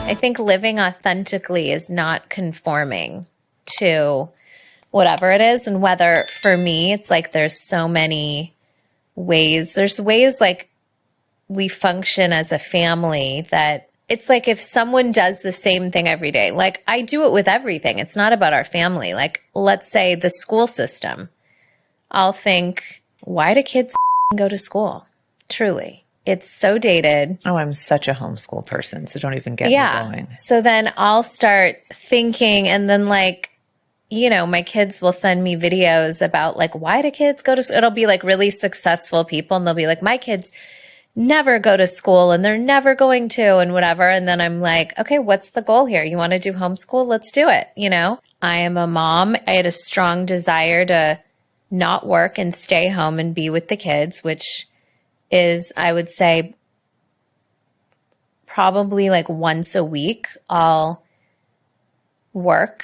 I think living authentically is not conforming to whatever it is. And whether for me, it's like there's so many ways. There's ways like we function as a family that it's like if someone does the same thing every day, like I do it with everything. It's not about our family. Like, let's say the school system. I'll think, why do kids go to school? Truly. It's so dated. Oh, I'm such a homeschool person, so don't even get me going. So then I'll start thinking, and then like, you know, my kids will send me videos about like, why do kids go to school? It'll be like really successful people, and they'll be like, my kids never go to school and they're never going to, and whatever. And then I'm like, okay, what's the goal here? You want to do homeschool? Let's do it. You know, I am a mom. I had a strong desire to not work and stay home and be with the kids, which is, I would say, probably like once a week I'll work.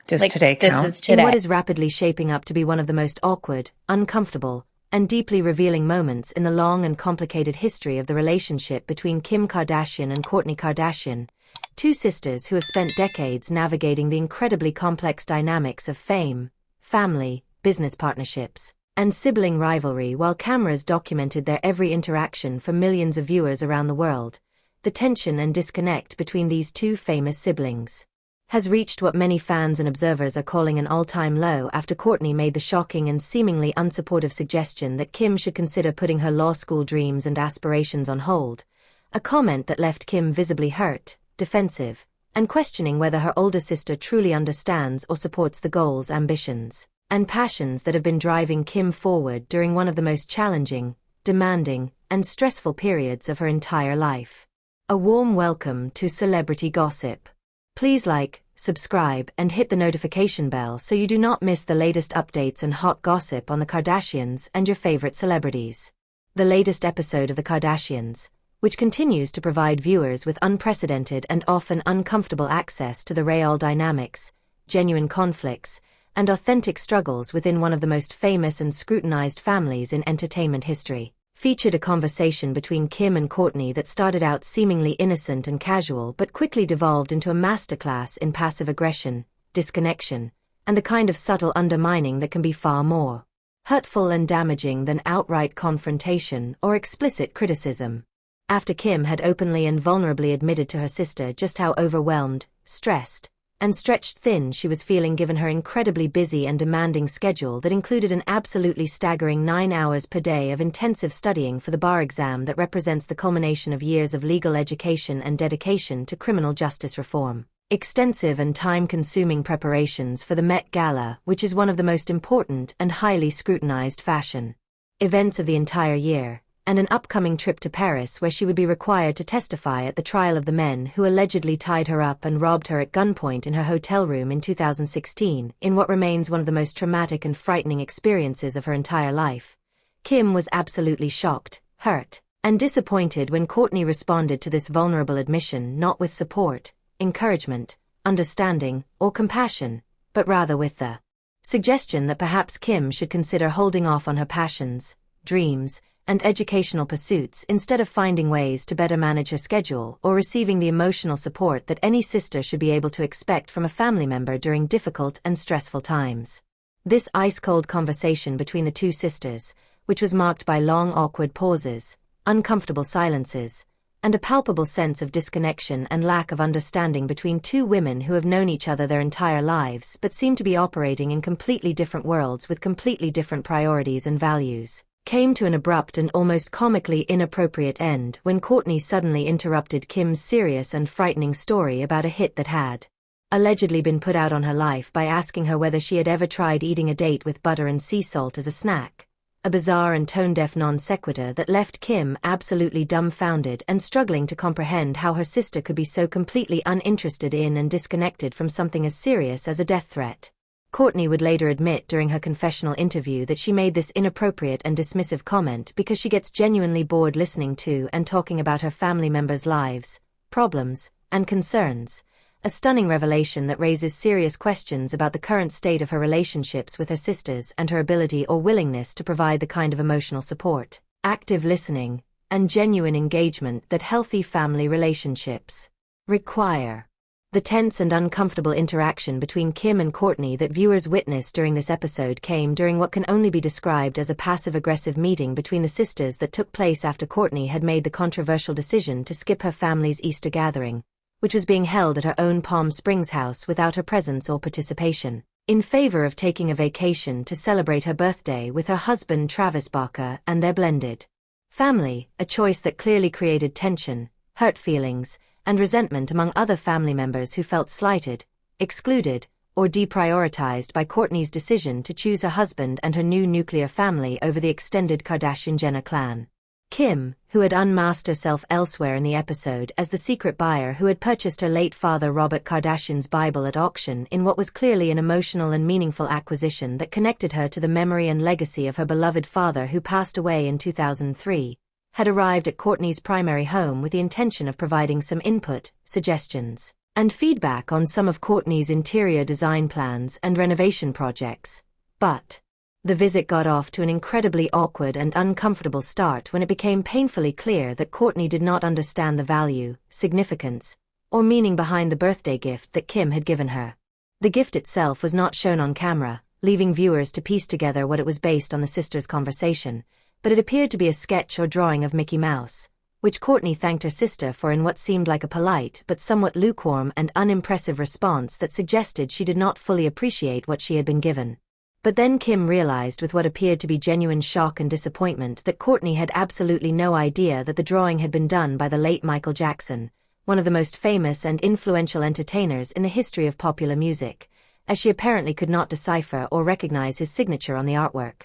Does like, today count? This is today. In what is rapidly shaping up to be one of the most awkward, uncomfortable, and deeply revealing moments in the long and complicated history of the relationship between Kim Kardashian and Kourtney Kardashian, two sisters who have spent decades navigating the incredibly complex dynamics of fame, family, business partnerships, and sibling rivalry while cameras documented their every interaction for millions of viewers around the world. The tension and disconnect between these two famous siblings has reached what many fans and observers are calling an all-time low after Kourtney made the shocking and seemingly unsupportive suggestion that Kim should consider putting her law school dreams and aspirations on hold, a comment that left Kim visibly hurt, defensive, and questioning whether her older sister truly understands or supports the goals, ambitions, and passions that have been driving Kim forward during one of the most challenging, demanding, and stressful periods of her entire life. A warm welcome to Celebrity Gossip. Please like, subscribe, and hit the notification bell so you do not miss the latest updates and hot gossip on the Kardashians and your favorite celebrities. The latest episode of The Kardashians, which continues to provide viewers with unprecedented and often uncomfortable access to the real dynamics, genuine conflicts, and authentic struggles within one of the most famous and scrutinized families in entertainment history, featured a conversation between Kim and Kourtney that started out seemingly innocent and casual but quickly devolved into a masterclass in passive aggression, disconnection, and the kind of subtle undermining that can be far more hurtful and damaging than outright confrontation or explicit criticism. After Kim had openly and vulnerably admitted to her sister just how overwhelmed, stressed, and stretched thin she was feeling given her incredibly busy and demanding schedule that included an absolutely staggering 9 hours per day of intensive studying for the bar exam that represents the culmination of years of legal education and dedication to criminal justice reform, extensive and time-consuming preparations for the Met Gala, which is one of the most important and highly scrutinized fashion events of the entire year, and an upcoming trip to Paris where she would be required to testify at the trial of the men who allegedly tied her up and robbed her at gunpoint in her hotel room in 2016, in what remains one of the most traumatic and frightening experiences of her entire life. Kim was absolutely shocked, hurt, and disappointed when Kourtney responded to this vulnerable admission not with support, encouragement, understanding, or compassion, but rather with the suggestion that perhaps Kim should consider holding off on her passions, dreams, and educational pursuits instead of finding ways to better manage her schedule or receiving the emotional support that any sister should be able to expect from a family member during difficult and stressful times. This ice-cold conversation between the two sisters, which was marked by long awkward pauses, uncomfortable silences, and a palpable sense of disconnection and lack of understanding between two women who have known each other their entire lives but seem to be operating in completely different worlds with completely different priorities and values, came to an abrupt and almost comically inappropriate end when Kourtney suddenly interrupted Kim's serious and frightening story about a hit that had allegedly been put out on her life by asking her whether she had ever tried eating a date with butter and sea salt as a snack, a bizarre and tone-deaf non sequitur that left Kim absolutely dumbfounded and struggling to comprehend how her sister could be so completely uninterested in and disconnected from something as serious as a death threat. Kourtney would later admit during her confessional interview that she made this inappropriate and dismissive comment because she gets genuinely bored listening to and talking about her family members' lives, problems, and concerns, a stunning revelation that raises serious questions about the current state of her relationships with her sisters and her ability or willingness to provide the kind of emotional support, active listening, and genuine engagement that healthy family relationships Require. The tense and uncomfortable interaction between Kim and Kourtney that viewers witnessed during this episode came during what can only be described as a passive-aggressive meeting between the sisters that took place after Kourtney had made the controversial decision to skip her family's Easter gathering, which was being held at her own Palm Springs house without her presence or participation, in favor of taking a vacation to celebrate her birthday with her husband Travis Barker and their blended family, a choice that clearly created tension, hurt feelings, and resentment among other family members who felt slighted, excluded, or deprioritized by Kourtney's decision to choose her husband and her new nuclear family over the extended Kardashian-Jenner clan. Kim, who had unmasked herself elsewhere in the episode as the secret buyer who had purchased her late father Robert Kardashian's Bible at auction in what was clearly an emotional and meaningful acquisition that connected her to the memory and legacy of her beloved father who passed away in 2003, had arrived at Kourtney's primary home with the intention of providing some input, suggestions, and feedback on some of Kourtney's interior design plans and renovation projects. But the visit got off to an incredibly awkward and uncomfortable start when it became painfully clear that Kourtney did not understand the value, significance, or meaning behind the birthday gift that Kim had given her. The gift itself was not shown on camera, leaving viewers to piece together what it was based on the sisters' conversation, but it appeared to be a sketch or drawing of Mickey Mouse, which Kourtney thanked her sister for in what seemed like a polite but somewhat lukewarm and unimpressive response that suggested she did not fully appreciate what she had been given. But then Kim realized with what appeared to be genuine shock and disappointment that Kourtney had absolutely no idea that the drawing had been done by the late Michael Jackson, one of the most famous and influential entertainers in the history of popular music, as she apparently could not decipher or recognize his signature on the artwork.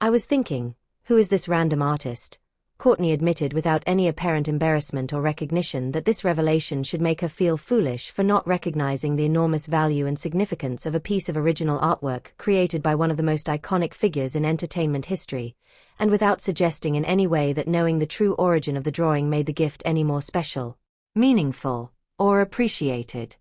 "I was thinking, who is this random artist?" Kourtney admitted without any apparent embarrassment or recognition that this revelation should make her feel foolish for not recognizing the enormous value and significance of a piece of original artwork created by one of the most iconic figures in entertainment history, and without suggesting in any way that knowing the true origin of the drawing made the gift any more special, meaningful, or appreciated.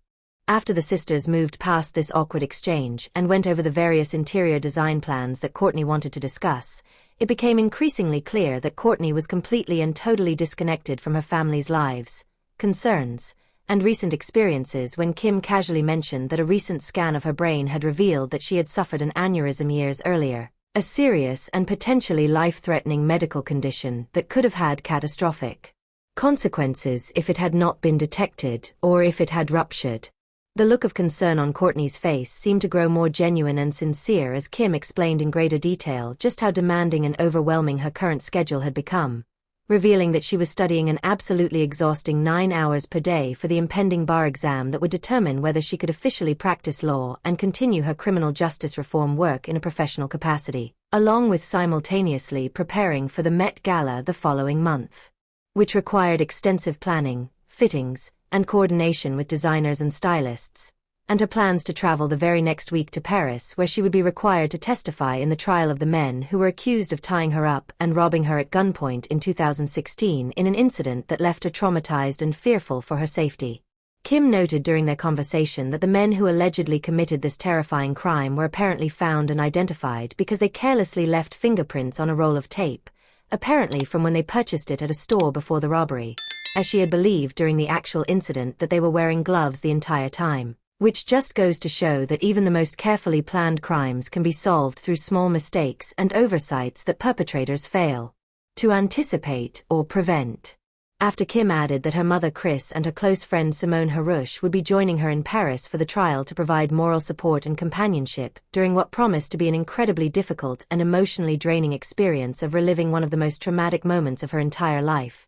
After the sisters moved past this awkward exchange and went over the various interior design plans that Kourtney wanted to discuss, it became increasingly clear that Kourtney was completely and totally disconnected from her family's lives, concerns, and recent experiences when Kim casually mentioned that a recent scan of her brain had revealed that she had suffered an aneurysm years earlier, a serious and potentially life-threatening medical condition that could have had catastrophic consequences if it had not been detected or if it had ruptured. The look of concern on Kourtney's face seemed to grow more genuine and sincere as Kim explained in greater detail just how demanding and overwhelming her current schedule had become, revealing that she was studying an absolutely exhausting 9 hours per day for the impending bar exam that would determine whether she could officially practice law and continue her criminal justice reform work in a professional capacity, along with simultaneously preparing for the Met Gala the following month, which required extensive planning, fittings, and coordination with designers and stylists, and her plans to travel the very next week to Paris where she would be required to testify in the trial of the men who were accused of tying her up and robbing her at gunpoint in 2016 in an incident that left her traumatized and fearful for her safety. Kim noted during their conversation that the men who allegedly committed this terrifying crime were apparently found and identified because they carelessly left fingerprints on a roll of tape, apparently from when they purchased it at a store before the robbery, as she had believed during the actual incident that they were wearing gloves the entire time, which just goes to show that even the most carefully planned crimes can be solved through small mistakes and oversights that perpetrators fail to anticipate or prevent. After Kim added that her mother Chris and her close friend Simone Harouche would be joining her in Paris for the trial to provide moral support and companionship during what promised to be an incredibly difficult and emotionally draining experience of reliving one of the most traumatic moments of her entire life,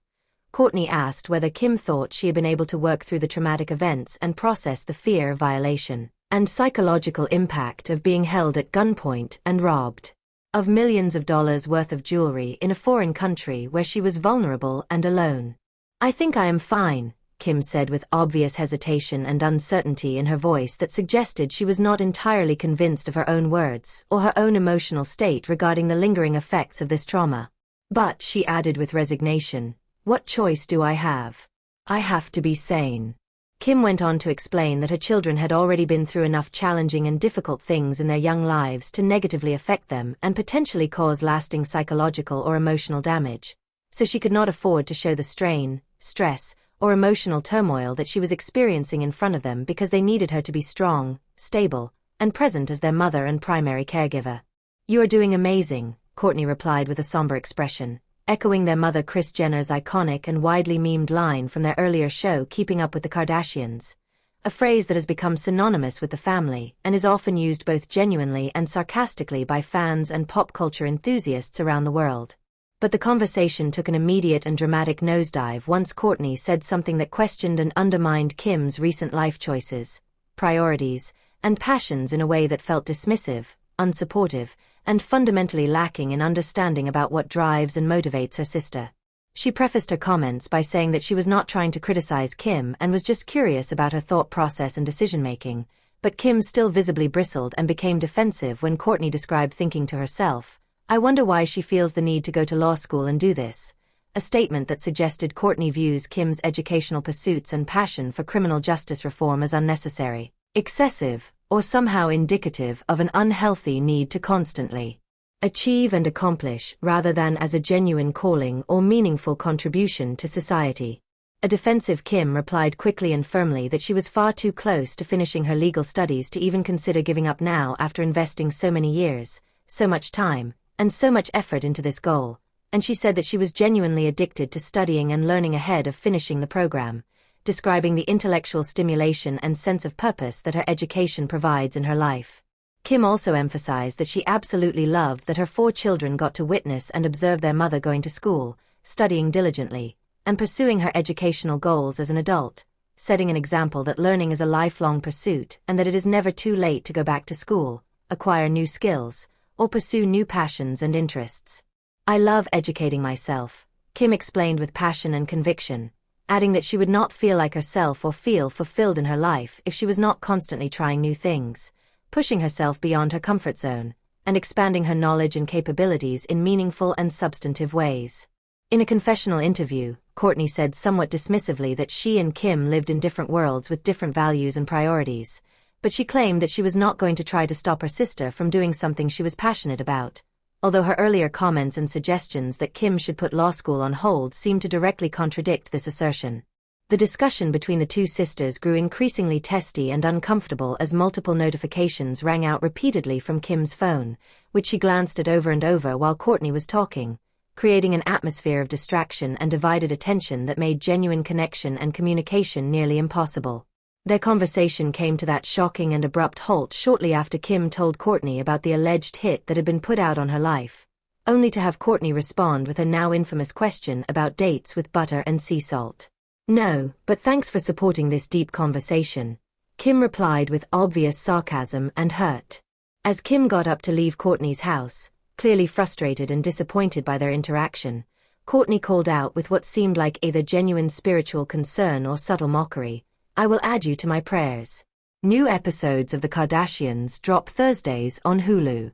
Kourtney asked whether Kim thought she had been able to work through the traumatic events and process the fear of violation and psychological impact of being held at gunpoint and robbed of millions of dollars worth of jewelry in a foreign country where she was vulnerable and alone. "I think I am fine," Kim said with obvious hesitation and uncertainty in her voice that suggested she was not entirely convinced of her own words or her own emotional state regarding the lingering effects of this trauma. But she added with resignation, "What choice do I have? I have to be sane." Kim went on to explain that her children had already been through enough challenging and difficult things in their young lives to negatively affect them and potentially cause lasting psychological or emotional damage, so she could not afford to show the strain, stress, or emotional turmoil that she was experiencing in front of them because they needed her to be strong, stable, and present as their mother and primary caregiver. "You are doing amazing," Kourtney replied with a somber expression, echoing their mother Kris Jenner's iconic and widely memed line from their earlier show Keeping Up with the Kardashians, a phrase that has become synonymous with the family and is often used both genuinely and sarcastically by fans and pop culture enthusiasts around the world. But the conversation took an immediate and dramatic nosedive once Kourtney said something that questioned and undermined Kim's recent life choices, priorities, and passions in a way that felt dismissive, unsupportive, and fundamentally lacking in understanding about what drives and motivates her sister. She prefaced her comments by saying that she was not trying to criticize Kim and was just curious about her thought process and decision-making, but Kim still visibly bristled and became defensive when Kourtney described thinking to herself, "I wonder why she feels the need to go to law school and do this," a statement that suggested Kourtney views Kim's educational pursuits and passion for criminal justice reform as unnecessary, excessive, or somehow indicative of an unhealthy need to constantly achieve and accomplish rather than as a genuine calling or meaningful contribution to society. A defensive Kim replied quickly and firmly that she was far too close to finishing her legal studies to even consider giving up now after investing so many years, so much time, and so much effort into this goal, and she said that she was genuinely addicted to studying and learning ahead of finishing the program, describing the intellectual stimulation and sense of purpose that her education provides in her life. Kim also emphasized that she absolutely loved that her 4 children got to witness and observe their mother going to school, studying diligently, and pursuing her educational goals as an adult, setting an example that learning is a lifelong pursuit and that it is never too late to go back to school, acquire new skills, or pursue new passions and interests. "I love educating myself," Kim explained with passion and conviction, adding that she would not feel like herself or feel fulfilled in her life if she was not constantly trying new things, pushing herself beyond her comfort zone, and expanding her knowledge and capabilities in meaningful and substantive ways. In a confessional interview, Kourtney said somewhat dismissively that she and Kim lived in different worlds with different values and priorities, but she claimed that she was not going to try to stop her sister from doing something she was passionate about, although her earlier comments and suggestions that Kim should put law school on hold seemed to directly contradict this assertion. The discussion between the two sisters grew increasingly testy and uncomfortable as multiple notifications rang out repeatedly from Kim's phone, which she glanced at over and over while Kourtney was talking, creating an atmosphere of distraction and divided attention that made genuine connection and communication nearly impossible. Their conversation came to that shocking and abrupt halt shortly after Kim told Kourtney about the alleged hit that had been put out on her life, only to have Kourtney respond with her now infamous question about dates with butter and sea salt. "No, but thanks for supporting this deep conversation," Kim replied with obvious sarcasm and hurt. As Kim got up to leave Kourtney's house, clearly frustrated and disappointed by their interaction, Kourtney called out with what seemed like either genuine spiritual concern or subtle mockery, "I will add you to my prayers." New episodes of The Kardashians drop Thursdays on Hulu.